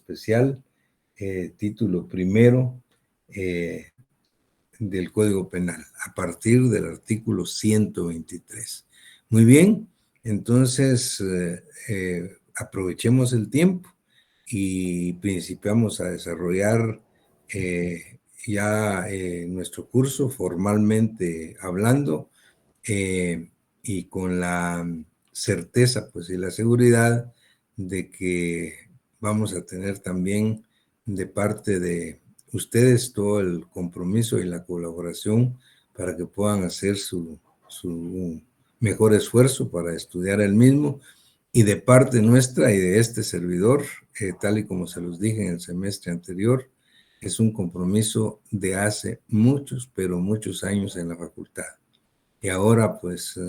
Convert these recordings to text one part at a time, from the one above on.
especial, título primero del Código Penal, a partir del artículo 123. Muy bien, entonces aprovechemos el tiempo y principiamos a desarrollar ya nuestro curso formalmente hablando y con la certeza pues y la seguridad de que vamos a tener también de parte de ustedes todo el compromiso y la colaboración para que puedan hacer su mejor esfuerzo para estudiar el mismo. Y de parte nuestra y de este servidor, tal y como se los dije en el semestre anterior, es un compromiso de hace muchos, pero muchos años en la facultad. Y ahora, pues,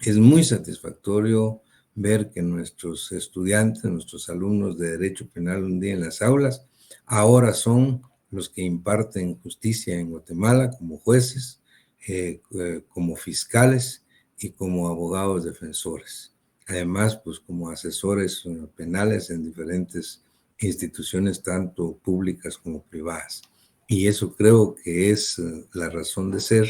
es muy satisfactorio ver que nuestros estudiantes, nuestros alumnos de Derecho Penal un día en las aulas, ahora son los que imparten justicia en Guatemala como jueces, como fiscales y como abogados defensores. Además, pues como asesores penales en diferentes instituciones, tanto públicas como privadas. Y eso creo que es la razón de ser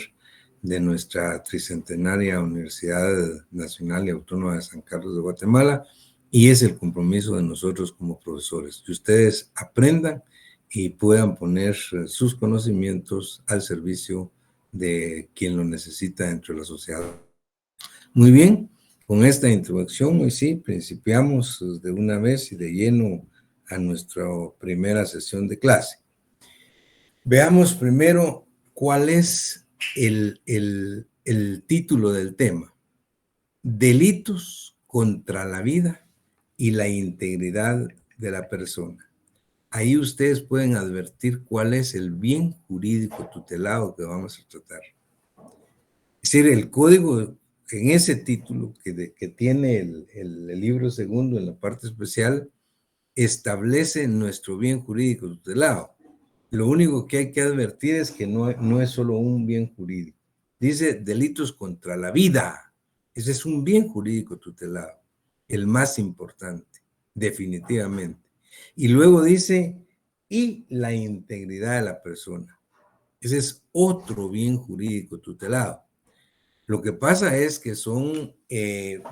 de nuestra tricentenaria Universidad Nacional y Autónoma de San Carlos de Guatemala, y es el compromiso de nosotros como profesores, que ustedes aprendan y puedan poner sus conocimientos al servicio de quien lo necesita dentro de la sociedad. Muy bien, con esta introducción, hoy sí, principiamos de una vez y de lleno a nuestra primera sesión de clase. Veamos primero cuál es el título del tema: delitos contra la vida y la integridad de la persona. Ahí ustedes pueden advertir cuál es el bien jurídico tutelado que vamos a tratar. Es decir, el código, en ese título que tiene el libro segundo en la parte especial, establece nuestro bien jurídico tutelado. Lo único que hay que advertir es que no es solo un bien jurídico. Dice delitos contra la vida. Ese es un bien jurídico tutelado, el más importante, definitivamente. Y luego dice, y la integridad de la persona. Ese es otro bien jurídico tutelado. Lo que pasa es que son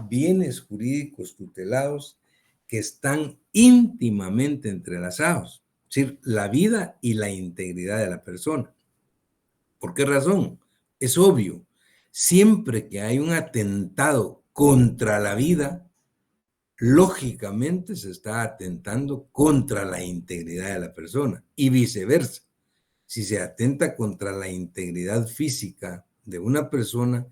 bienes jurídicos tutelados que están íntimamente entrelazados. Es decir, la vida y la integridad de la persona. ¿Por qué razón? Es obvio. Siempre que hay un atentado contra la vida, lógicamente se está atentando contra la integridad de la persona y viceversa. Si se atenta contra la integridad física de una persona,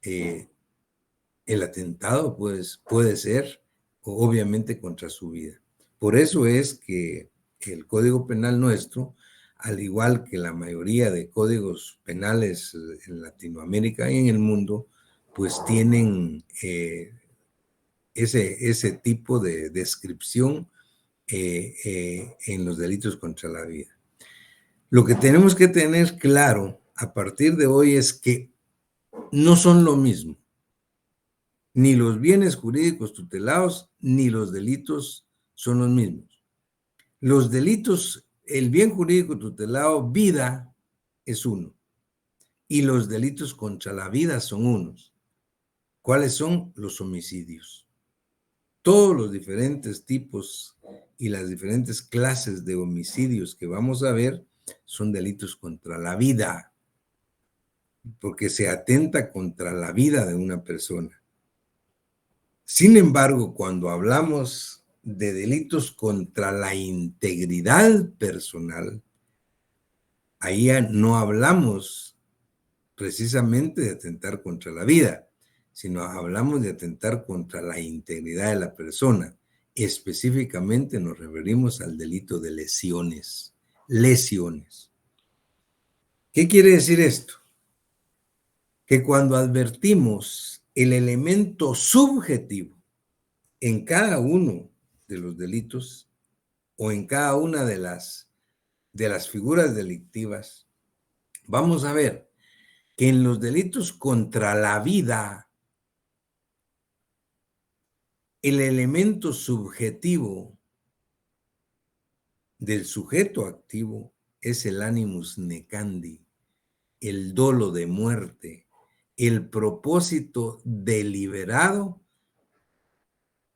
el atentado pues, puede ser obviamente contra su vida. Por eso es que el Código Penal nuestro, al igual que la mayoría de códigos penales en Latinoamérica y en el mundo, pues tienen ese tipo de descripción en los delitos contra la vida. Lo que tenemos que tener claro a partir de hoy es que no son lo mismo. Ni los bienes jurídicos tutelados ni los delitos son los mismos. Los delitos, el bien jurídico tutelado, vida, es uno. Y los delitos contra la vida son unos. ¿Cuáles son? Los homicidios. Todos los diferentes tipos y las diferentes clases de homicidios que vamos a ver son delitos contra la vida, porque se atenta contra la vida de una persona. Sin embargo, cuando hablamos de delitos contra la integridad personal, ahí ya no hablamos precisamente de atentar contra la vida, sino hablamos de atentar contra la integridad de la persona. Específicamente nos referimos al delito de lesiones. Lesiones. ¿Qué quiere decir esto? Que cuando advertimos el elemento subjetivo en cada uno de los delitos o en cada una de las figuras delictivas, vamos a ver que en los delitos contra la vida, el elemento subjetivo del sujeto activo es el animus necandi, el dolo de muerte, el propósito deliberado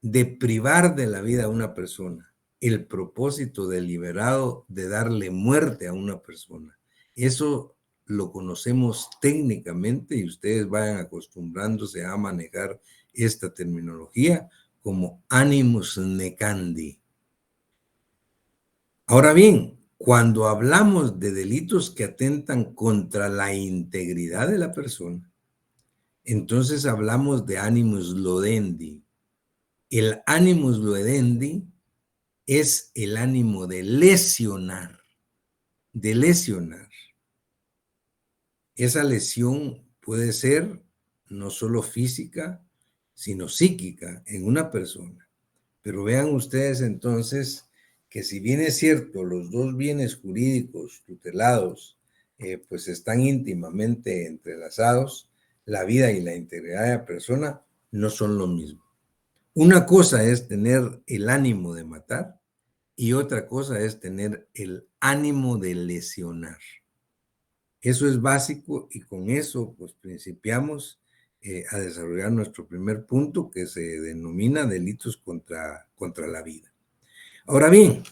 de privar de la vida a una persona, el propósito deliberado de darle muerte a una persona. Eso lo conocemos técnicamente y ustedes vayan acostumbrándose a manejar esta terminología como animus necandi. Ahora bien, cuando hablamos de delitos que atentan contra la integridad de la persona, entonces hablamos de animus lodendi. El animus lodendi es el ánimo de lesionar, de lesionar. Esa lesión puede ser no solo física, sino psíquica en una persona. Pero vean ustedes entonces que si bien es cierto, los dos bienes jurídicos tutelados pues están íntimamente entrelazados, la vida y la integridad de la persona no son lo mismo. Una cosa es tener el ánimo de matar y otra cosa es tener el ánimo de lesionar. Eso es básico y con eso pues principiamos a desarrollar nuestro primer punto que se denomina delitos contra la vida. Ahora bien,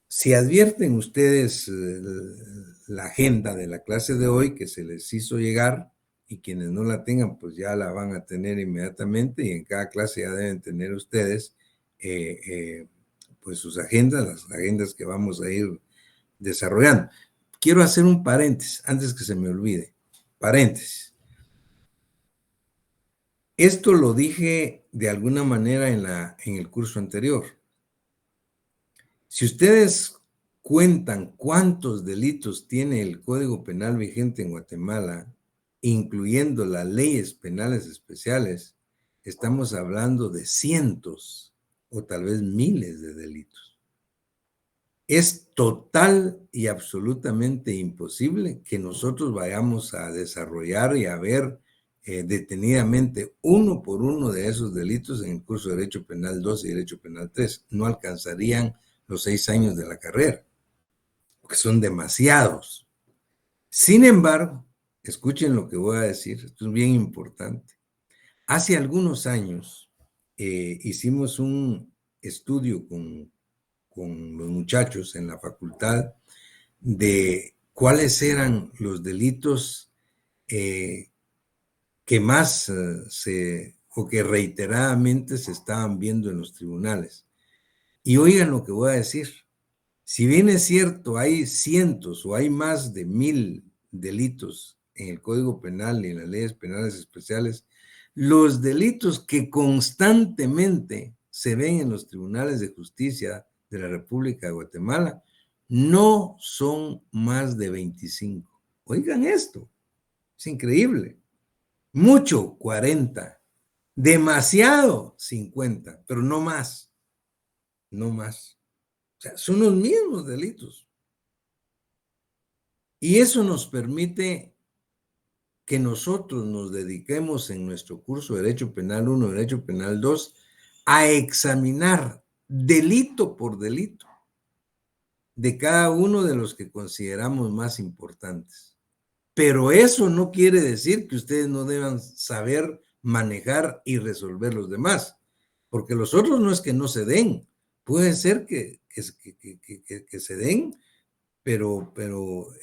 si advierten ustedes la agenda de la clase de hoy que se les hizo llegar y quienes no la tengan pues ya la van a tener inmediatamente y en cada clase ya deben tener ustedes pues sus agendas, las agendas que vamos a ir desarrollando. Quiero hacer un paréntesis antes que se me olvide. Paréntesis. Esto lo dije de alguna manera en el curso anterior. Si ustedes cuentan cuántos delitos tiene el Código Penal vigente en Guatemala, incluyendo las leyes penales especiales, estamos hablando de cientos o tal vez miles de delitos. Es total y absolutamente imposible que nosotros vayamos a desarrollar y a ver detenidamente uno por uno de esos delitos en el curso de Derecho Penal 2 y Derecho Penal 3. No alcanzarían los 6 años de la carrera, porque son demasiados. Sin embargo, escuchen lo que voy a decir, esto es bien importante. Hace algunos años hicimos un estudio con los muchachos en la facultad de cuáles eran los delitos que más o que reiteradamente se estaban viendo en los tribunales. Y oigan lo que voy a decir. Si bien es cierto, hay cientos o hay más de 1000 delitos en el Código Penal y en las leyes penales especiales, los delitos que constantemente se ven en los tribunales de justicia de la República de Guatemala no son más de 25. Oigan esto, es increíble. Mucho, 40. Demasiado, 50, pero no más. No más. O sea, son los mismos delitos. Y eso nos permite que nosotros nos dediquemos en nuestro curso de Derecho Penal 1, Derecho Penal 2, a examinar delito por delito de cada uno de los que consideramos más importantes. Pero eso no quiere decir que ustedes no deban saber manejar y resolver los demás, porque los otros no es que no se den, puede ser que se den, pero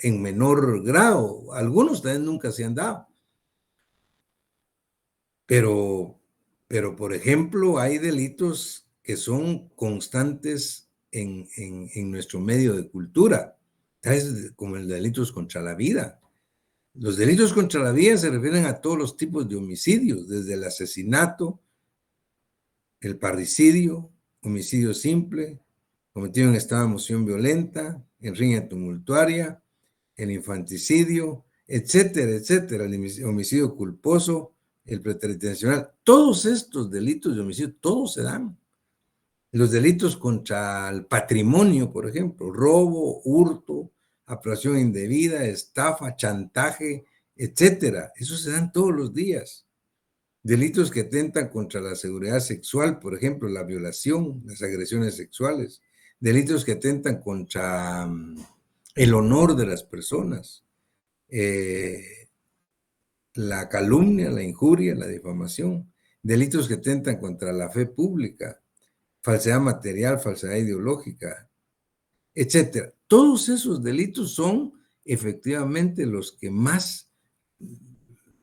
en menor grado. Algunos también nunca se han dado. Pero, por ejemplo, hay delitos que son constantes en nuestro medio de cultura, ¿sabes? Como el delitos contra la vida. Los delitos contra la vida se refieren a todos los tipos de homicidios, desde el asesinato, el parricidio, homicidio simple, cometido en estado de emoción violenta, en riña tumultuaria, el infanticidio, etcétera, etcétera, el homicidio culposo, el preteritencional. Todos estos delitos de homicidio, todos se dan. Los delitos contra el patrimonio, por ejemplo, robo, hurto, apropiación indebida, estafa, chantaje, etcétera. Eso se dan todos los días. Delitos que atentan contra la seguridad sexual, por ejemplo, la violación, las agresiones sexuales. Delitos que atentan contra el honor de las personas. La calumnia, la injuria, la difamación. Delitos que atentan contra la fe pública. Falsedad material, falsedad ideológica, etcétera. Todos esos delitos son efectivamente los que más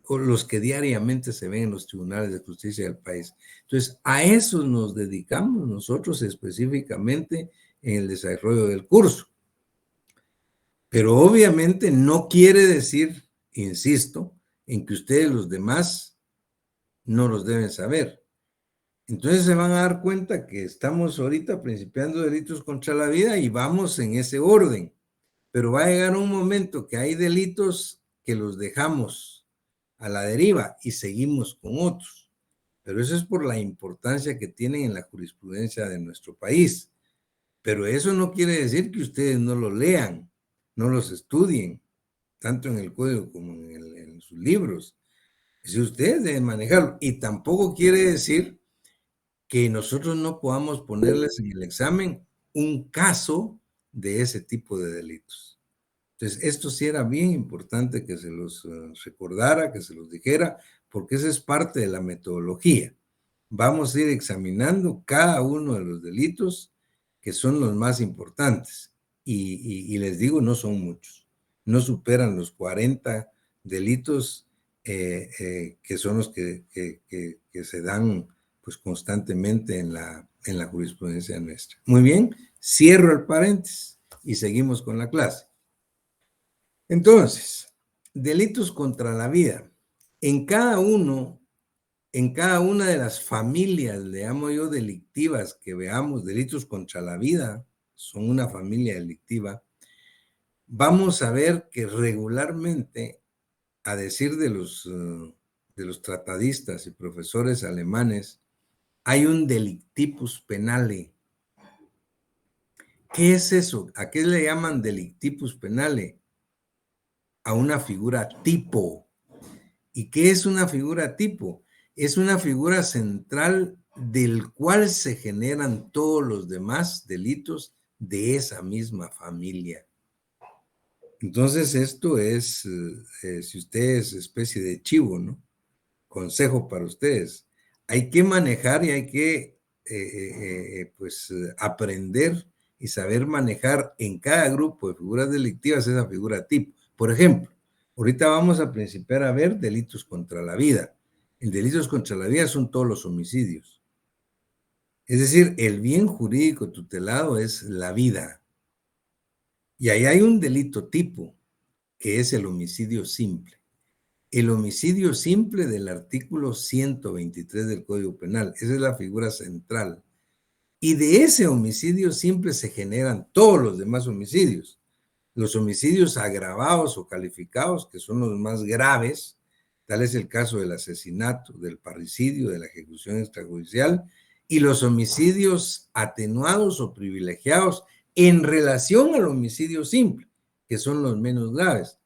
o los que diariamente se ven en los tribunales de justicia del país. Entonces, a eso nos dedicamos nosotros específicamente en el desarrollo del curso. Pero obviamente no quiere decir, insisto, en que ustedes los demás no los deben saber. Entonces se van a dar cuenta que estamos ahorita principiando delitos contra la vida y vamos en ese orden. Pero va a llegar un momento que hay delitos que los dejamos a la deriva y seguimos con otros. Pero eso es por la importancia que tienen en la jurisprudencia de nuestro país. Pero eso no quiere decir que ustedes no lo lean, no los estudien, tanto en el código como en sus libros. Si ustedes deben manejarlo. Y tampoco quiere decir que nosotros no podamos ponerles en el examen un caso de ese tipo de delitos. Entonces, esto sí era bien importante que se los recordara, que se los dijera, porque esa es parte de la metodología. Vamos a ir examinando cada uno de los delitos que son los más importantes. Y les digo, no son muchos. No superan los 40 delitos que son los que se dan pues constantemente en la jurisprudencia nuestra. Muy bien, cierro el paréntesis y seguimos con la clase. Entonces, delitos contra la vida. En cada una de las familias, le llamo yo delictivas, que veamos, delitos contra la vida, son una familia delictiva, vamos a ver que regularmente, a decir de los tratadistas y profesores alemanes, hay un delictipus penale. ¿Qué es eso? ¿A qué le llaman delictipus penale? A una figura tipo. ¿Y qué es una figura tipo? Es una figura central del cual se generan todos los demás delitos de esa misma familia. Entonces, esto es, si usted es especie de chivo, ¿no? Consejo para ustedes. Hay que manejar y hay que, aprender y saber manejar en cada grupo de figuras delictivas esa figura tipo. Por ejemplo, ahorita vamos a principiar a ver delitos contra la vida. El delitos contra la vida son todos los homicidios. Es decir, el bien jurídico tutelado es la vida. Y ahí hay un delito tipo, que es el homicidio simple. El homicidio simple del artículo 123 del Código Penal. Esa es la figura central. Y de ese homicidio simple se generan todos los demás homicidios. Los homicidios agravados o calificados, que son los más graves, tal es el caso del asesinato, del parricidio, de la ejecución extrajudicial, y los homicidios atenuados o privilegiados en relación al homicidio simple, que son los menos graves.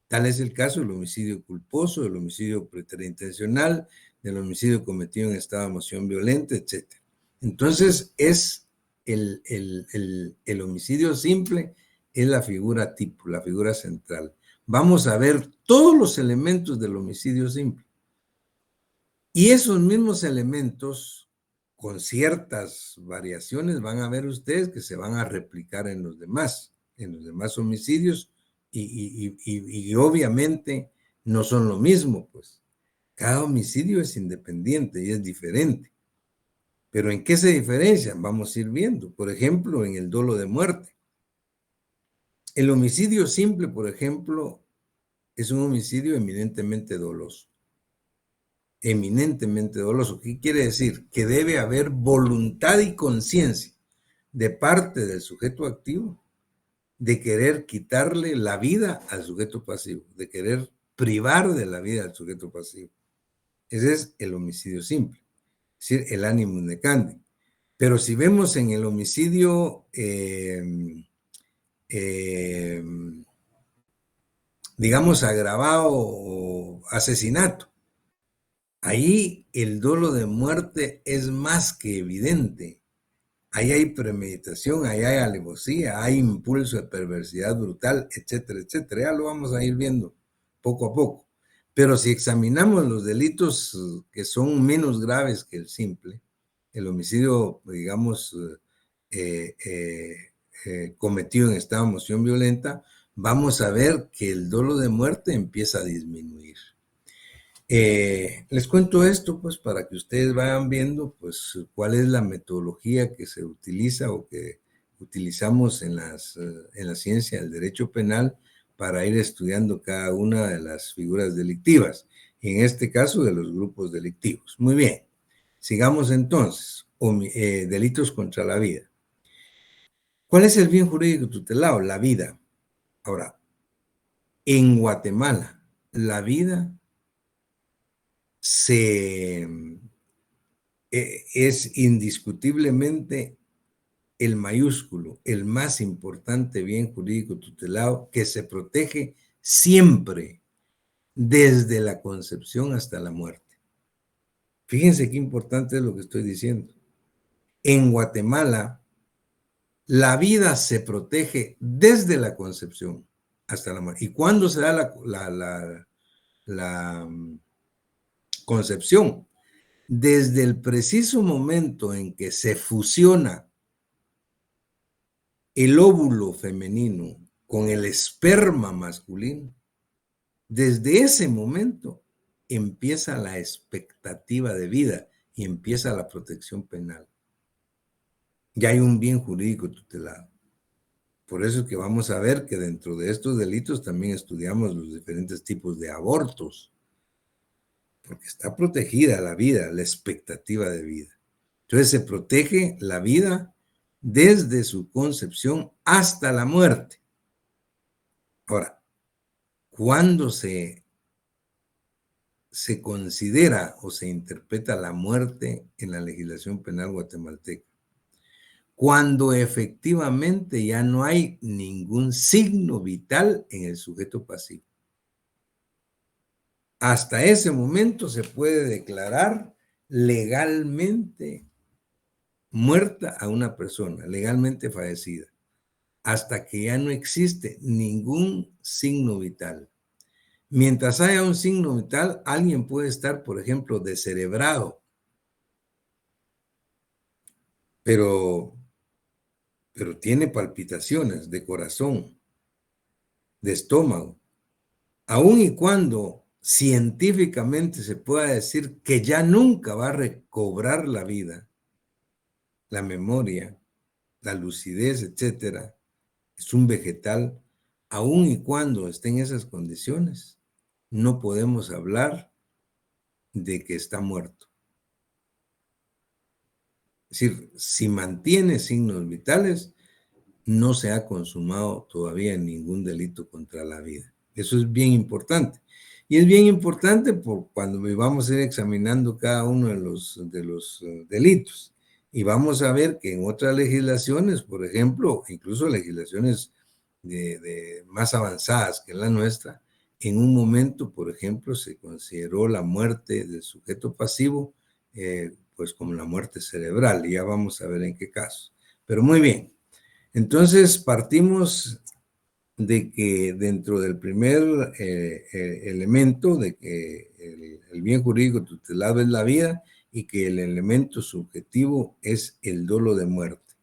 Tal es el caso del homicidio culposo, del homicidio preterintencional, del homicidio cometido en estado de emoción violenta, etc. Entonces, es el homicidio simple, es la figura tipo, la figura central. Vamos a ver todos los elementos del homicidio simple. Y esos mismos elementos, con ciertas variaciones, van a ver ustedes que se van a replicar en los demás homicidios, y obviamente no son lo mismo, pues. Cada homicidio es independiente y es diferente. Pero ¿en qué se diferencian? Vamos a ir viendo. Por ejemplo, en el dolo de muerte. El homicidio simple, por ejemplo, es un homicidio eminentemente doloso. Eminentemente doloso. ¿Qué quiere decir? Que debe haber voluntad y conciencia de parte del sujeto activo de querer quitarle la vida al sujeto pasivo, de querer privar de la vida al sujeto pasivo. Ese es el homicidio simple, es decir, el animus necandi. Pero si vemos en el homicidio, digamos, agravado o asesinato, Ahí el dolo de muerte es más que evidente. Ahí hay premeditación, ahí hay alevosía, hay impulso de perversidad brutal, etcétera, etcétera. Ya lo vamos a ir viendo poco a poco. Pero si examinamos los delitos que son menos graves que el simple, el homicidio, digamos, eh, eh, cometido en estado de emoción violenta, vamos a ver que el dolo de muerte empieza a disminuir. Les cuento esto pues para que ustedes vayan viendo pues cuál es la metodología que se utiliza o que utilizamos en la ciencia del derecho penal para ir estudiando cada una de las figuras delictivas, y en este caso de los grupos delictivos. Muy bien, sigamos entonces. Delitos contra la vida. ¿Cuál es el bien jurídico tutelado? La vida. Ahora, en Guatemala, la vida es indiscutiblemente el mayúsculo, el más importante bien jurídico tutelado que se protege siempre, desde la concepción hasta la muerte. Fíjense qué importante es lo que estoy diciendo. En Guatemala, la vida se protege desde la concepción hasta la muerte. ¿Y cuándo se da la concepción? Desde el preciso momento en que se fusiona el óvulo femenino con el esperma masculino, desde ese momento empieza la expectativa de vida y empieza la protección penal. Ya hay un bien jurídico tutelado. Por eso es que vamos a ver que dentro de estos delitos también estudiamos los diferentes tipos de abortos, porque está protegida la vida, la expectativa de vida. Entonces se protege la vida desde su concepción hasta la muerte. Ahora, cuando se considera o se interpreta la muerte en la legislación penal guatemalteca, cuando efectivamente ya no hay ningún signo vital en el sujeto pasivo. Hasta ese momento se puede declarar legalmente muerta a una persona, legalmente fallecida, hasta que ya no existe ningún signo vital. Mientras haya un signo vital, alguien puede estar, por ejemplo, descerebrado, pero tiene palpitaciones de corazón, de estómago, aun y cuando científicamente se pueda decir que ya nunca va a recobrar la vida, la memoria, la lucidez, etcétera, es un vegetal, aun y cuando esté en esas condiciones, no podemos hablar de que está muerto. Es decir, si mantiene signos vitales, no se ha consumado todavía ningún delito contra la vida. Eso es bien importante. Y es bien importante por cuando vamos a ir examinando cada uno de los delitos. Y vamos a ver que en otras legislaciones, por ejemplo, incluso legislaciones más avanzadas que la nuestra, en un momento, por ejemplo, se consideró la muerte del sujeto pasivo, pues como la muerte cerebral, y ya vamos a ver en qué caso. Pero muy bien. Entonces partimos de que dentro del primer elemento, de que el bien jurídico tutelado es la vida y que el elemento subjetivo es el dolo de muerte.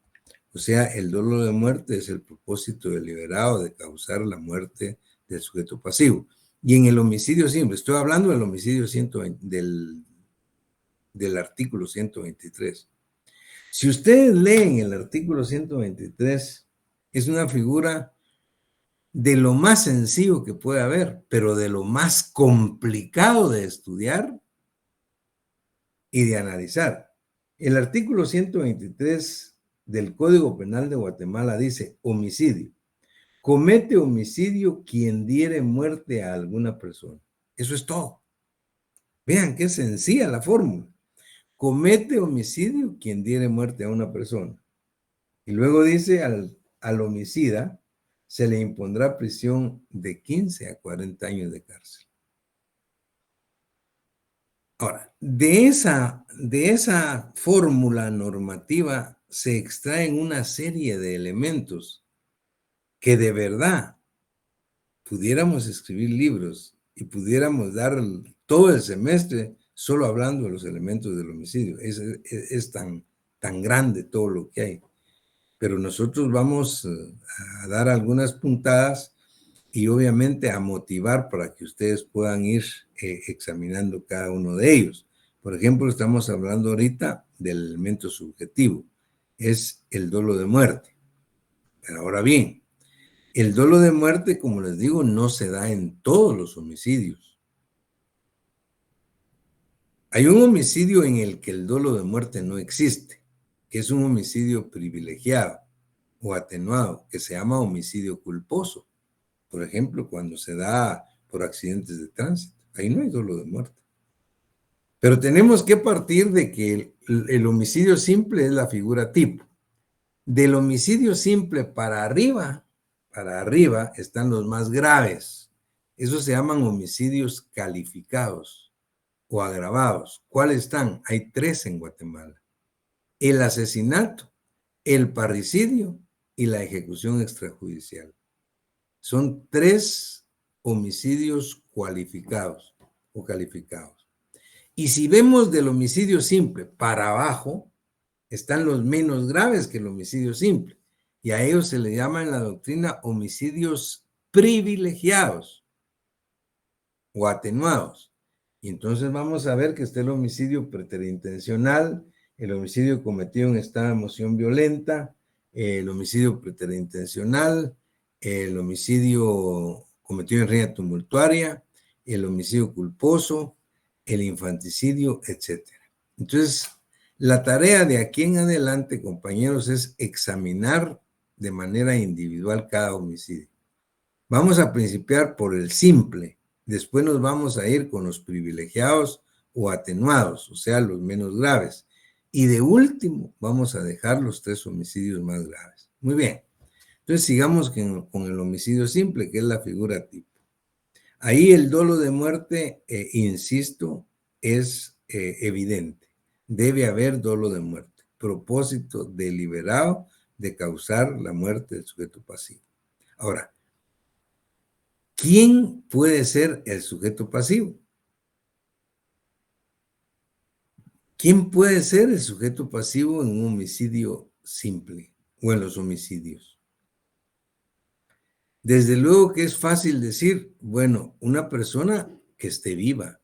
O sea, el dolo de muerte es el propósito deliberado de causar la muerte del sujeto pasivo. Y en el homicidio simple, estoy hablando del homicidio 120, del artículo 123. Si ustedes leen el artículo 123, es una figura de lo más sencillo que puede haber, pero de lo más complicado de estudiar y de analizar. El artículo 123 del Código Penal de Guatemala dice: homicidio. Comete homicidio quien diere muerte a alguna persona. Eso es todo. Vean qué sencilla la fórmula. Comete homicidio quien diere muerte a una persona. Y luego dice al homicida se le impondrá prisión de 15 a 40 años de cárcel. Ahora, de esa fórmula normativa se extraen una serie de elementos que de verdad pudiéramos escribir libros y pudiéramos dar todo el semestre solo hablando de los elementos del homicidio. Es tan grande todo lo que hay. Pero nosotros vamos a dar algunas puntadas y obviamente a motivar para que ustedes puedan ir examinando cada uno de ellos. Por ejemplo, estamos hablando ahorita del elemento subjetivo, es el dolo de muerte. Pero ahora bien, el dolo de muerte, como les digo, no se da en todos los homicidios. Hay un homicidio en el que el dolo de muerte no existe, que es un homicidio privilegiado o atenuado, que se llama homicidio culposo. Por ejemplo, cuando se da por accidentes de tránsito, ahí no hay dolo de muerte. Pero tenemos que partir de que el homicidio simple es la figura tipo. Del homicidio simple para arriba están los más graves. Esos se llaman homicidios calificados o agravados. ¿Cuáles están? Hay 3 en Guatemala. El asesinato, el parricidio y la ejecución extrajudicial. Son 3 homicidios cualificados o calificados. Y si vemos del homicidio simple para abajo, están los menos graves que el homicidio simple. Y a ellos se le llama en la doctrina homicidios privilegiados o atenuados. Y entonces vamos a ver que está el homicidio preterintencional, el homicidio cometido en estado de emoción violenta, el homicidio preterintencional, el homicidio cometido en riña tumultuaria, el homicidio culposo, el infanticidio, etc. Entonces, la tarea de aquí en adelante, compañeros, es examinar de manera individual cada homicidio. Vamos a principiar por el simple, después nos vamos a ir con los privilegiados o atenuados, o sea, los menos graves. Y de último, vamos a dejar los 3 homicidios más graves. Muy bien. Entonces, sigamos con el homicidio simple, que es la figura tipo. Ahí el dolo de muerte, insisto, es evidente. Debe haber dolo de muerte. Propósito deliberado de causar la muerte del sujeto pasivo. Ahora, ¿quién puede ser el sujeto pasivo? ¿Quién puede ser el sujeto pasivo en un homicidio simple o en los homicidios? Desde luego que es fácil decir, bueno, una persona que esté viva.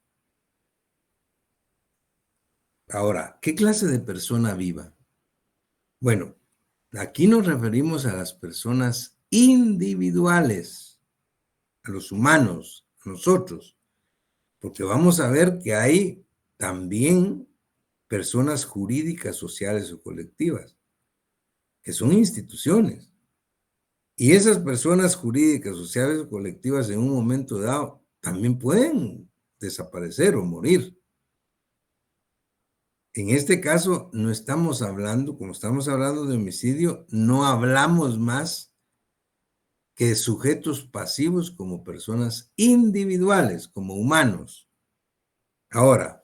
Ahora, ¿qué clase de persona viva? Bueno, aquí nos referimos a las personas individuales, a los humanos, a nosotros, porque vamos a ver que hay también personas jurídicas, sociales o colectivas, que son instituciones. Y esas personas jurídicas, sociales o colectivas en un momento dado también pueden desaparecer o morir. En este caso, no estamos hablando, como estamos hablando de homicidio, no hablamos más que de sujetos pasivos como personas individuales, como humanos. Ahora,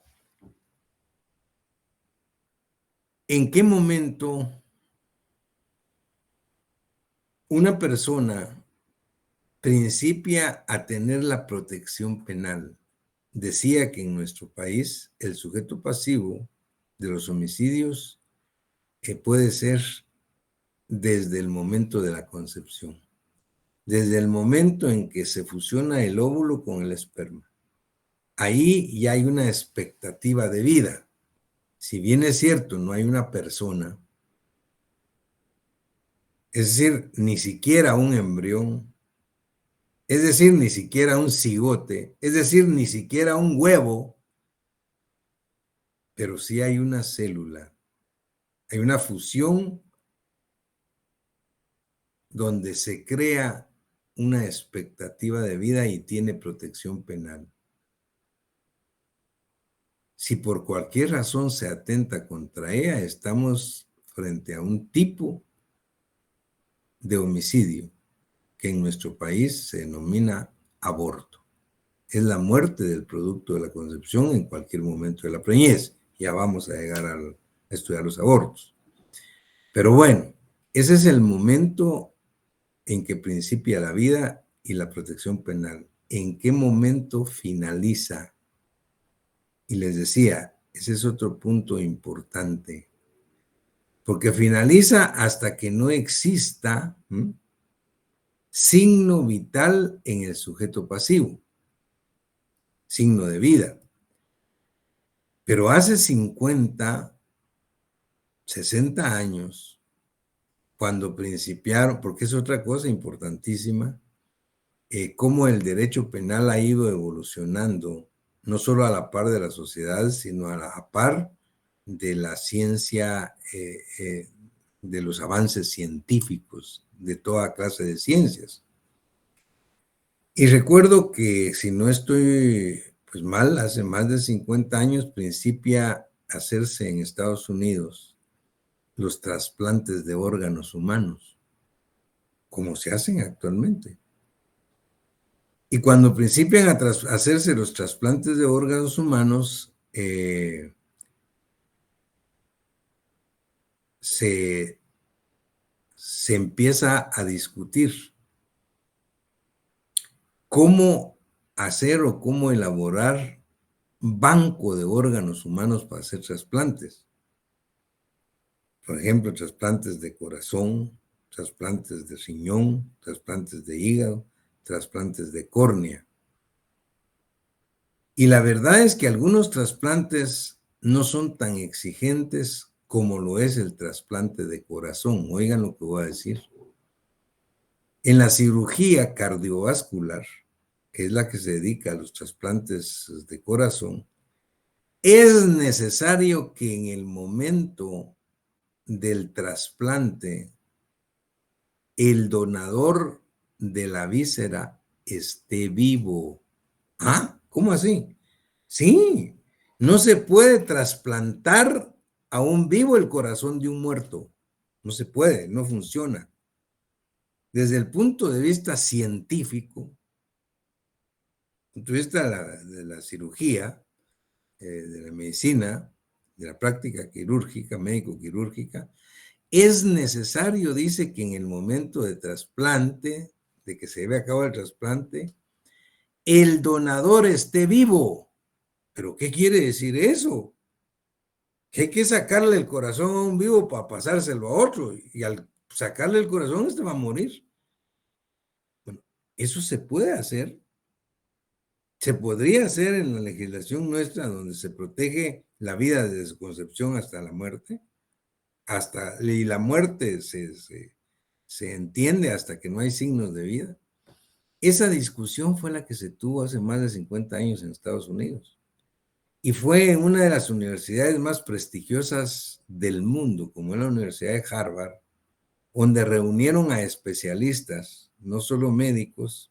¿en qué momento una persona principia a tener la protección penal? Decía que en nuestro país el sujeto pasivo de los homicidios puede ser desde el momento de la concepción, desde el momento en que se fusiona el óvulo con el esperma. Ahí ya hay una expectativa de vida. Si bien es cierto, no hay una persona, es decir, ni siquiera un embrión, es decir, ni siquiera un cigote, es decir, ni siquiera un huevo, pero sí hay una célula, hay una fusión donde se crea una expectativa de vida y tiene protección penal. Si por cualquier razón se atenta contra ella, estamos frente a un tipo de homicidio que en nuestro país se denomina aborto. es la muerte del producto de la concepción en cualquier momento de la preñez. Ya vamos a llegar a estudiar los abortos. Pero bueno, ese es el momento en que principia la vida y la protección penal. ¿En qué momento finaliza? Y les decía, ese es otro punto importante, porque finaliza hasta que no exista signo vital en el sujeto pasivo, signo de vida. Pero hace 50, 60 años, cuando principiaron, porque es otra cosa importantísima, cómo el derecho penal ha ido evolucionando, no solo a la par de la sociedad, sino a la par de la ciencia, de los avances científicos, de toda clase de ciencias. Y recuerdo que, si no estoy pues mal, hace más de 50 años principia a hacerse en Estados Unidos los trasplantes de órganos humanos, como se hacen actualmente. Y cuando principian a hacerse los trasplantes de órganos humanos, se empieza a discutir cómo hacer o cómo elaborar banco de órganos humanos para hacer trasplantes. Por ejemplo, trasplantes de corazón, trasplantes de riñón, trasplantes de hígado, trasplantes de córnea. Y la verdad es que algunos trasplantes no son tan exigentes como lo es el trasplante de corazón. Oigan lo que voy a decir. En la cirugía cardiovascular, que es la que se dedica a los trasplantes de corazón, es necesario que en el momento del trasplante el donador de la víscera esté vivo. ¿Ah? ¿Cómo así? Sí, no se puede trasplantar a un vivo el corazón de un muerto. No se puede, no funciona. Desde el punto de vista científico, punto de vista de la cirugía, de la medicina, de la práctica quirúrgica, médico-quirúrgica, es necesario, dice, que en el momento de trasplante, de que se lleve a cabo el trasplante, el donador esté vivo. ¿Pero qué quiere decir eso? Que hay que sacarle el corazón a un vivo para pasárselo a otro, y al sacarle el corazón, este va a morir. Bueno, eso se puede hacer. Se podría hacer en la legislación nuestra, donde se protege la vida desde su concepción hasta la muerte, y la muerte se entiende hasta que no hay signos de vida. Esa discusión fue la que se tuvo hace más de 50 años en Estados Unidos. Y fue en una de las universidades más prestigiosas del mundo, como es la Universidad de Harvard, donde reunieron a especialistas, no solo médicos,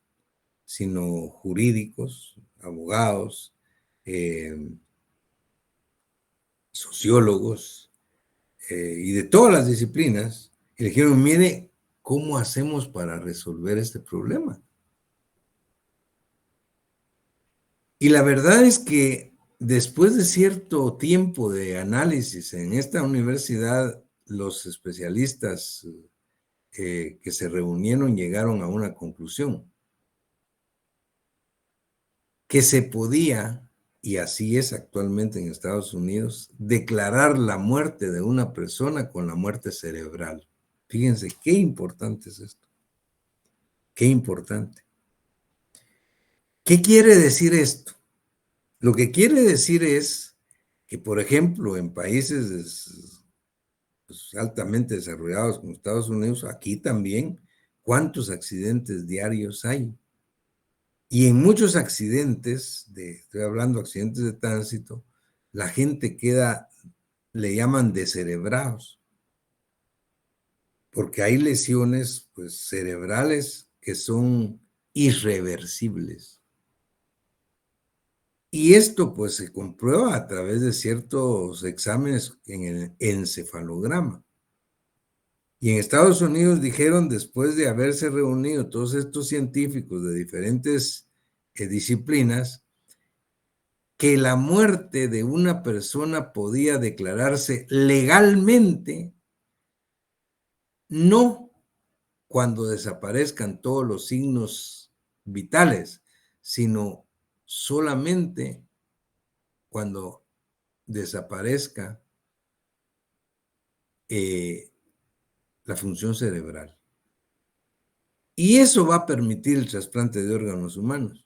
sino jurídicos, abogados, sociólogos, y de todas las disciplinas, y le dijeron, mire, ¿cómo hacemos para resolver este problema? Y la verdad es que después de cierto tiempo de análisis en esta universidad, los especialistas que se reunieron llegaron a una conclusión, que se podía, y así es actualmente en Estados Unidos, declarar la muerte de una persona con la muerte cerebral. Fíjense qué importante es esto, qué importante. ¿Qué quiere decir esto? Lo que quiere decir es que, por ejemplo, en países pues, altamente desarrollados como Estados Unidos, aquí también, ¿cuántos accidentes diarios hay? Y en muchos accidentes, estoy hablando de accidentes de tránsito, la gente queda, le llaman descerebrados, porque hay lesiones pues, cerebrales que son irreversibles. Y esto pues se comprueba a través de ciertos exámenes en el encefalograma. Y en Estados Unidos dijeron, después de haberse reunido todos estos científicos de diferentes disciplinas, que la muerte de una persona podía declararse legalmente no cuando desaparezcan todos los signos vitales, sino solamente cuando desaparezca la función cerebral. Y eso va a permitir el trasplante de órganos humanos.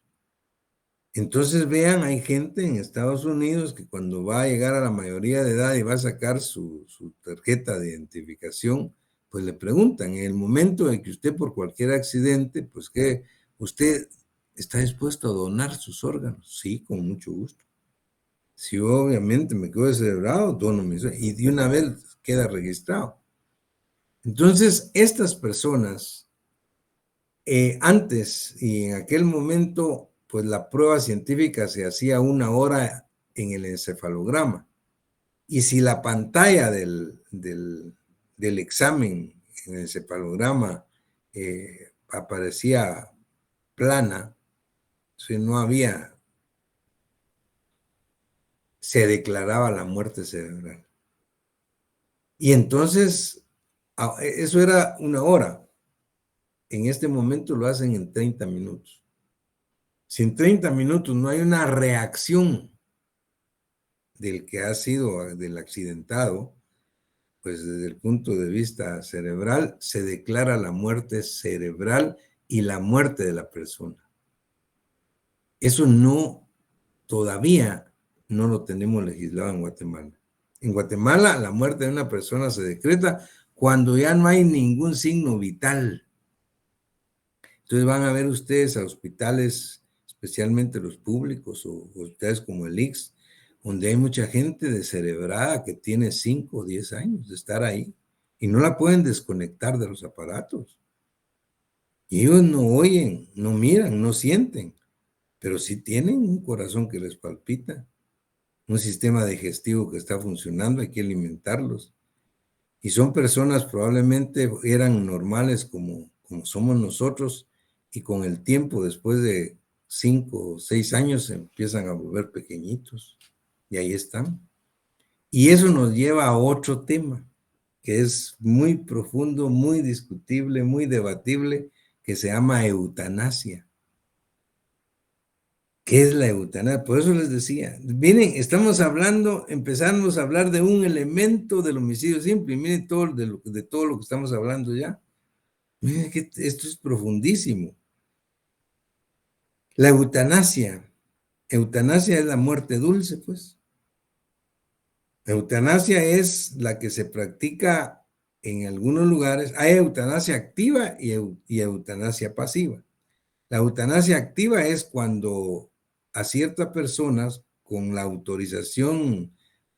Entonces, vean, hay gente en Estados Unidos que cuando va a llegar a la mayoría de edad y va a sacar su tarjeta de identificación, pues le preguntan, en el momento en que usted por cualquier accidente, pues que usted está dispuesto a donar sus órganos. Sí, con mucho gusto. Si obviamente me quedo descerebrado, dono mis órganos y de una vez queda registrado. Entonces, estas personas, antes y en aquel momento, pues la prueba científica se hacía 1 hora en el encefalograma. Y si la pantalla del examen en el encefalograma aparecía plana, si no había, se declaraba la muerte cerebral. Y entonces, eso era 1 hora. En este momento lo hacen en 30 minutos. Si en 30 minutos no hay una reacción del que ha sido, del accidentado, pues desde el punto de vista cerebral, se declara la muerte cerebral y la muerte de la persona. Eso no, todavía no lo tenemos legislado en Guatemala. En Guatemala, la muerte de una persona se decreta cuando ya no hay ningún signo vital. Entonces van a ver ustedes a hospitales, especialmente los públicos o hospitales como el ICS, donde hay mucha gente descerebrada que tiene 5 o 10 años de estar ahí y no la pueden desconectar de los aparatos. Y ellos no oyen, no miran, no sienten, pero sí tienen un corazón que les palpita, un sistema digestivo que está funcionando, hay que alimentarlos. Y son personas probablemente eran normales como somos nosotros, y con el tiempo, después de 5 o 6 años, se empiezan a volver pequeñitos. Y ahí están. Y eso nos lleva a otro tema, que es muy profundo, muy discutible, muy debatible, que se llama eutanasia. ¿Qué es la eutanasia? Por eso les decía, miren, estamos hablando, empezamos a hablar de un elemento del homicidio simple, y miren todo, de todo lo que estamos hablando ya. Miren que esto es profundísimo. La eutanasia es la muerte dulce, pues. Eutanasia es la que se practica en algunos lugares. Hay eutanasia activa y eutanasia pasiva. La eutanasia activa es cuando a ciertas personas, con la autorización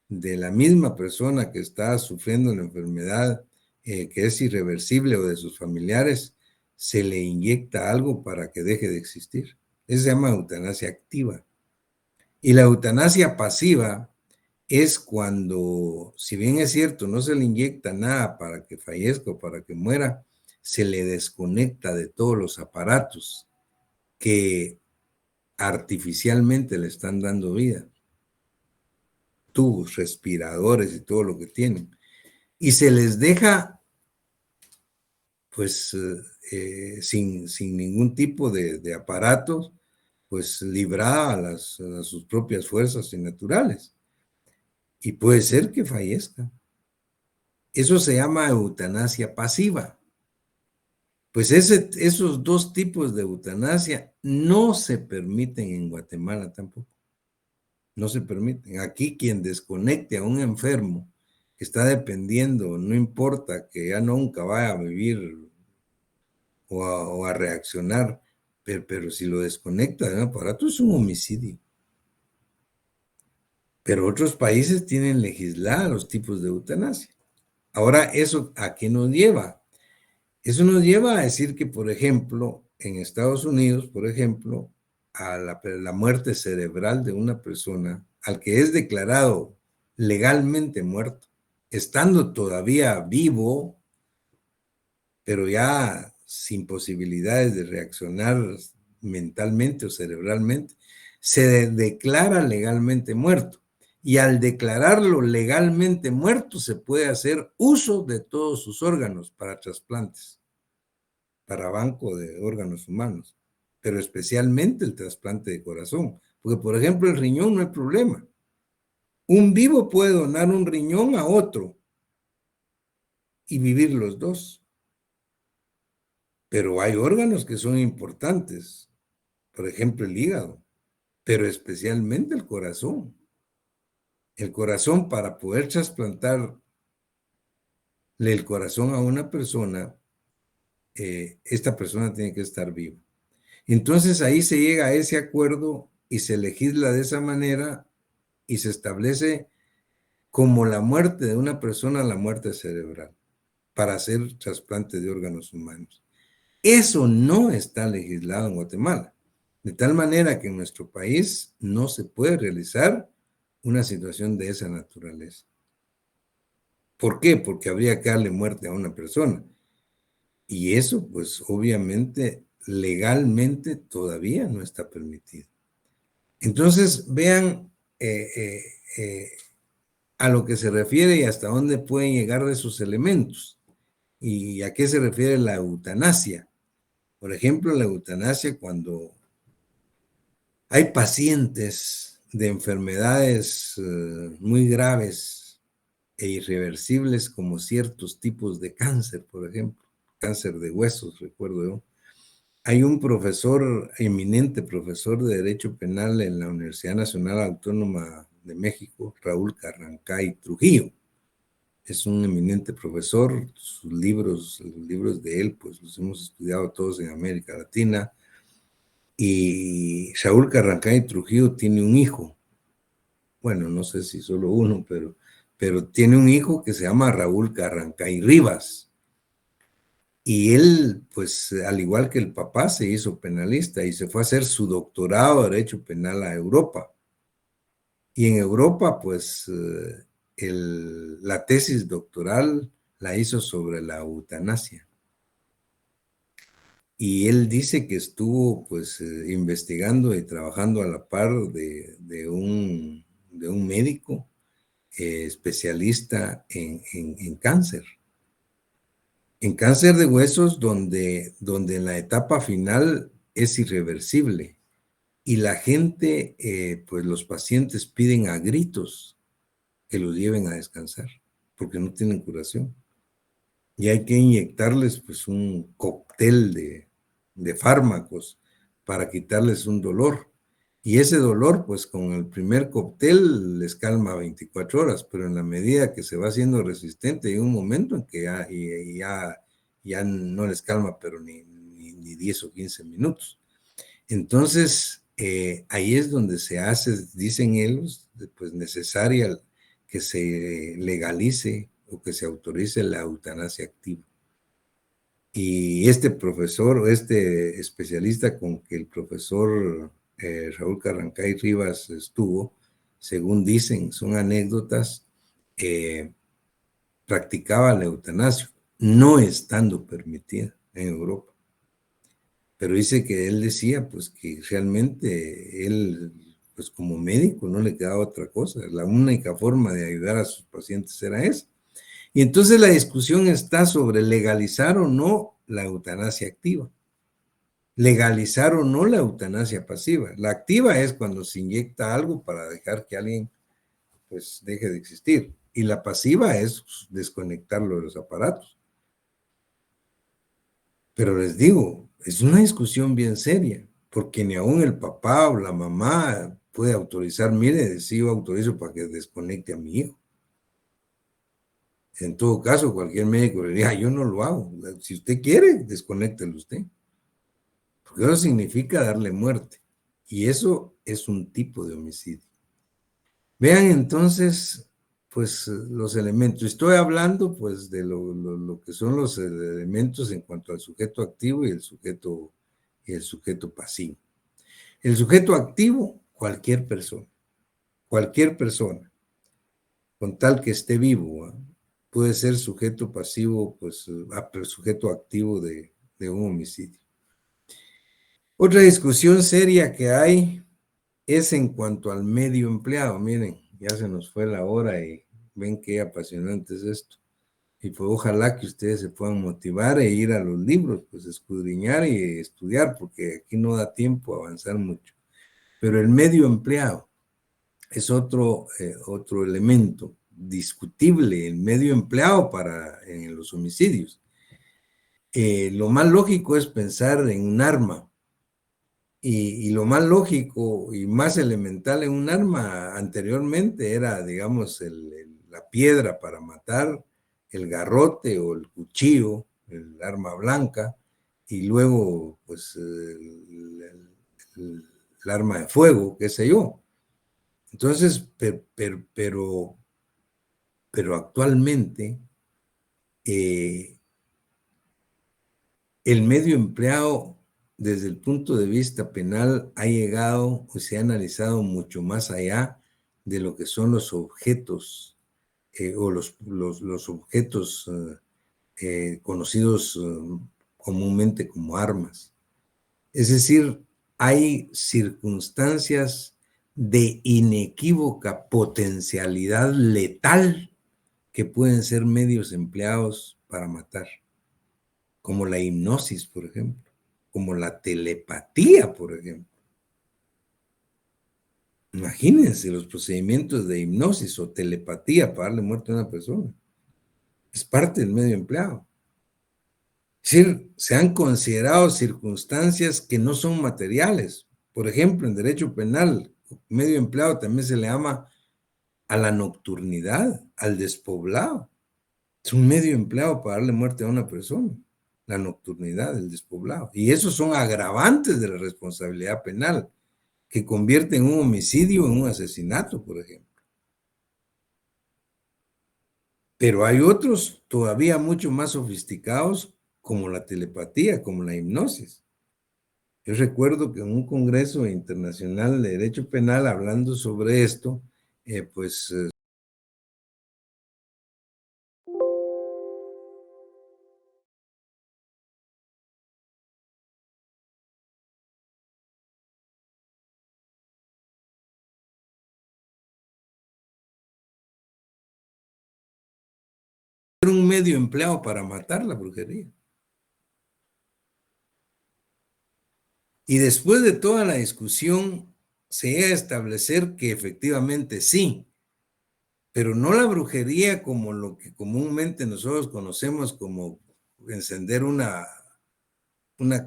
de la misma persona que está sufriendo la enfermedad, que es irreversible, o de sus familiares, se le inyecta algo para que deje de existir. Eso se llama eutanasia activa. Y la eutanasia pasiva es cuando, si bien es cierto, no se le inyecta nada para que fallezca o para que muera, se le desconecta de todos los aparatos que artificialmente le están dando vida, tubos, respiradores y todo lo que tienen, y se les deja pues sin ningún tipo de aparatos, pues librada a sus propias fuerzas naturales, y puede ser que fallezca. Eso se llama eutanasia pasiva. Pues esos dos tipos de eutanasia no se permiten en Guatemala tampoco. No se permiten. Aquí quien desconecte a un enfermo que está dependiendo, no importa que ya nunca vaya a vivir o a reaccionar, pero si lo desconecta de un aparato es un homicidio. Pero otros países tienen legislados los tipos de eutanasia. Ahora, ¿eso a qué nos lleva? Eso nos lleva a decir que, por ejemplo, en Estados Unidos, por ejemplo, a la muerte cerebral de una persona, al que es declarado legalmente muerto, estando todavía vivo, pero ya sin posibilidades de reaccionar mentalmente o cerebralmente, se declara legalmente muerto. Y al declararlo legalmente muerto, se puede hacer uso de todos sus órganos para trasplantes, para banco de órganos humanos, pero especialmente el trasplante de corazón. Porque, por ejemplo, el riñón no hay problema. Un vivo puede donar un riñón a otro y vivir los dos. Pero hay órganos que son importantes, por ejemplo, el hígado, pero especialmente el corazón. El corazón, para poder trasplantarle el corazón a una persona, esta persona tiene que estar viva. Entonces ahí se llega a ese acuerdo y se legisla de esa manera y se establece como la muerte de una persona, la muerte cerebral, para hacer trasplante de órganos humanos. Eso no está legislado en Guatemala, de tal manera que en nuestro país no se puede realizar una situación de esa naturaleza. ¿Por qué? Porque habría que darle muerte a una persona. Y eso, pues obviamente, legalmente todavía no está permitido. Entonces, vean a lo que se refiere y hasta dónde pueden llegar de esos elementos. ¿Y a qué se refiere la eutanasia? Por ejemplo, la eutanasia cuando hay pacientes de enfermedades muy graves e irreversibles como ciertos tipos de cáncer, por ejemplo, cáncer de huesos, recuerdo yo. Hay un profesor, eminente profesor de Derecho Penal en la Universidad Nacional Autónoma de México, Raúl Carrancay Trujillo. Es un eminente profesor, sus libros, los libros de él, pues los hemos estudiado todos en América Latina. Y Raúl Carrancay Trujillo tiene un hijo, bueno, no sé si solo uno, pero tiene un hijo que se llama Raúl Carrancay Rivas. Y él, pues, al igual que el papá, se hizo penalista y se fue a hacer su doctorado de Derecho Penal a Europa. Y en Europa, pues, la tesis doctoral la hizo sobre la eutanasia. Y él dice que estuvo, pues, investigando y trabajando a la par de un médico especialista en cáncer. En cáncer de huesos donde en la etapa final es irreversible y la gente, pues los pacientes piden a gritos que los lleven a descansar porque no tienen curación. Y hay que inyectarles pues un cóctel de fármacos para quitarles un dolor. Y ese dolor, pues con el primer cóctel les calma 24 horas, pero en la medida que se va haciendo resistente, hay un momento en que ya no les calma, pero ni 10 o 15 minutos. Entonces, ahí es donde se hace, dicen ellos, pues necesaria que se legalice o que se autorice la eutanasia activa. Y este profesor o este especialista con que el profesor Raúl Carrancay Rivas estuvo, según dicen, son anécdotas, practicaba la eutanasia, no estando permitida en Europa. Pero dice que él decía, pues, que realmente él, pues, como médico no le quedaba otra cosa. La única forma de ayudar a sus pacientes era esa. Y entonces la discusión está sobre legalizar o no la eutanasia activa. Legalizar o no la eutanasia pasiva. La activa es cuando se inyecta algo para dejar que alguien, pues, deje de existir. Y la pasiva es desconectarlo de los aparatos. Pero les digo, es una discusión bien seria, porque ni aún el papá o la mamá puede autorizar, mire, si yo autorizo para que desconecte a mi hijo. En todo caso, cualquier médico le diría, yo no lo hago. Si usted quiere, desconéctelo usted. Porque eso significa darle muerte. Y eso es un tipo de homicidio. Vean entonces, pues, los elementos. Estoy hablando, pues, de lo que son los elementos en cuanto al sujeto activo y el sujeto pasivo. El sujeto activo, cualquier persona, con tal que esté vivo, ¿eh? Puede ser sujeto pasivo, pues, sujeto activo de un homicidio. Otra discusión seria que hay es en cuanto al medio empleado. Miren, ya se nos fue la hora y ven qué apasionante es esto. Y pues ojalá que ustedes se puedan motivar e ir a los libros, pues escudriñar y estudiar, porque aquí no da tiempo a avanzar mucho. Pero el medio empleado es otro elemento discutible, el medio empleado en los homicidios. Lo más lógico es pensar en un arma, y lo más lógico y más elemental en un arma anteriormente era, digamos, la piedra para matar, el garrote o el cuchillo, el arma blanca, y luego, pues, el arma de fuego, qué sé yo. Entonces, pero actualmente, eh, el medio empleado, desde el punto de vista penal, ha llegado o se ha analizado mucho más allá de lo que son los objetos o los objetos conocidos comúnmente como armas. Es decir, hay circunstancias de inequívoca potencialidad letal que pueden ser medios empleados para matar, como la hipnosis, por ejemplo, como la telepatía, por ejemplo. Imagínense los procedimientos de hipnosis o telepatía para darle muerte a una persona. Es parte del medio empleado. Es decir, se han considerado circunstancias que no son materiales. Por ejemplo, en derecho penal, medio empleado también se le llama a la nocturnidad, al despoblado. Es un medio empleado para darle muerte a una persona, la nocturnidad, el despoblado. Y esos son agravantes de la responsabilidad penal, que convierten un homicidio en un asesinato, por ejemplo. Pero hay otros todavía mucho más sofisticados, como la telepatía, como la hipnosis. Yo recuerdo que en un congreso internacional de derecho penal, hablando sobre esto, pues era un medio empleado para matar la brujería. Y después de toda la discusión, se llega a establecer que efectivamente sí, pero no la brujería como lo que comúnmente nosotros conocemos como encender una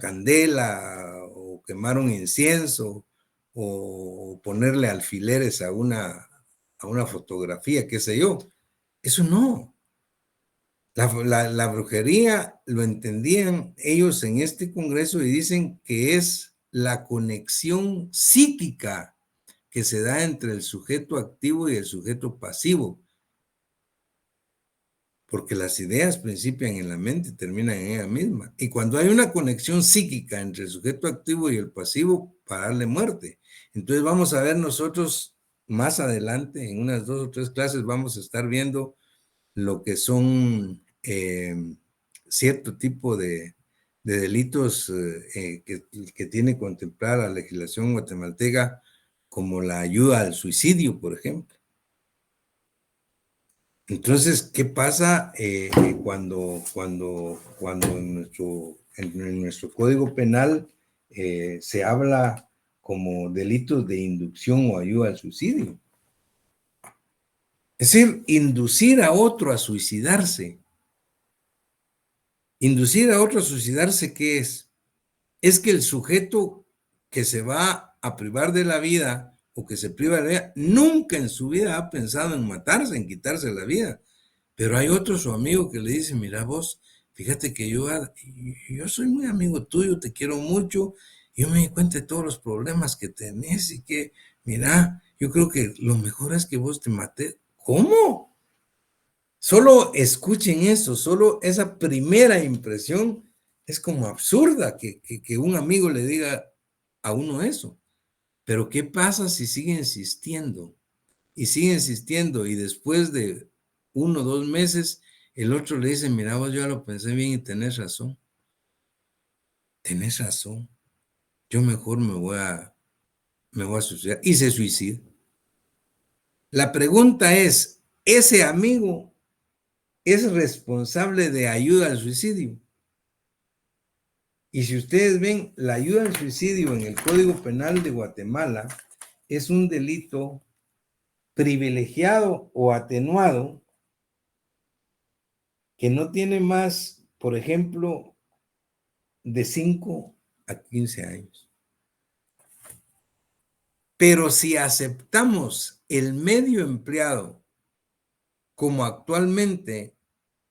candela o quemar un incienso o ponerle alfileres a una fotografía, qué sé yo. Eso no. La brujería lo entendían ellos en este congreso y dicen que es la conexión psíquica que se da entre el sujeto activo y el sujeto pasivo, porque las ideas principian en la mente y terminan en ella misma. Y cuando hay una conexión psíquica entre el sujeto activo y el pasivo, para darle muerte. Entonces vamos a ver nosotros más adelante, en unas 2 o 3 clases, vamos a estar viendo lo que son cierto tipo de delitos que tiene contemplada la legislación guatemalteca, como la ayuda al suicidio, por ejemplo. Entonces, ¿qué pasa cuando en nuestro Código Penal se habla como delitos de inducción o ayuda al suicidio? Es decir, inducir a otro a suicidarse. Inducir a otro a suicidarse, ¿qué es? Es que el sujeto que se va a privar de la vida o que se priva de la vida, nunca en su vida ha pensado en matarse, en quitarse la vida. Pero hay otro su amigo que le dice, mira vos, fíjate que yo soy muy amigo tuyo, te quiero mucho, yo me di cuenta de todos los problemas que tenés y que, mira, yo creo que lo mejor es que vos te mates. ¿Cómo? Solo escuchen eso, solo esa primera impresión es como absurda que un amigo le diga a uno eso. Pero ¿qué pasa si sigue insistiendo? Y sigue insistiendo y después de 1 o 2 meses el otro le dice, mira vos, yo ya lo pensé bien y tenés razón, tenés razón. yo mejor me voy a suicidar, y se suicida. La pregunta es, ¿ese amigo es responsable de ayuda al suicidio? Y si ustedes ven, la ayuda al suicidio en el Código Penal de Guatemala es un delito privilegiado o atenuado que no tiene más, por ejemplo, de 5 a 15 años. Pero si aceptamos el medio empleado como actualmente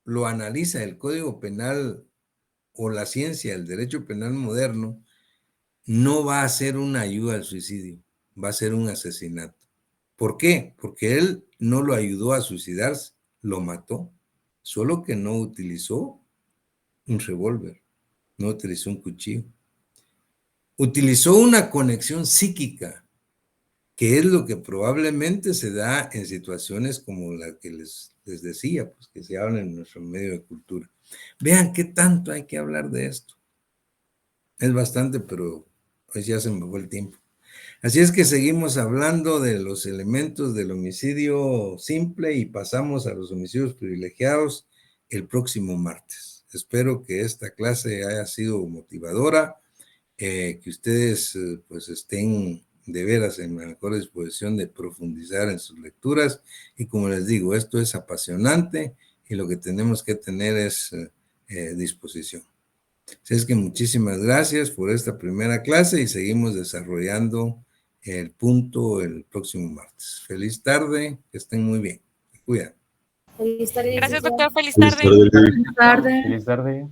lo analiza el Código Penal o la ciencia del derecho penal moderno, no va a ser una ayuda al suicidio, va a ser un asesinato. ¿Por qué? Porque él no lo ayudó a suicidarse, lo mató, solo que no utilizó un revólver, no utilizó un cuchillo. Utilizó una conexión psíquica, que es lo que probablemente se da en situaciones como la que les decía, pues que se habla en nuestro medio de cultura. Vean qué tanto hay que hablar de esto. Es bastante, pero hoy ya se me fue el tiempo. Así es que seguimos hablando de los elementos del homicidio simple y pasamos a los homicidios privilegiados el próximo martes. Espero que esta clase haya sido motivadora, que ustedes pues estén de veras en la mejor disposición de profundizar en sus lecturas y como les digo, esto es apasionante y lo que tenemos que tener es disposición. Así es que muchísimas gracias por esta primera clase y seguimos desarrollando el punto el próximo martes. Feliz tarde, que estén muy bien. Cuídate. Feliz tarde. Gracias, doctor. Feliz Feliz tarde. tarde. Feliz tarde. Feliz tarde.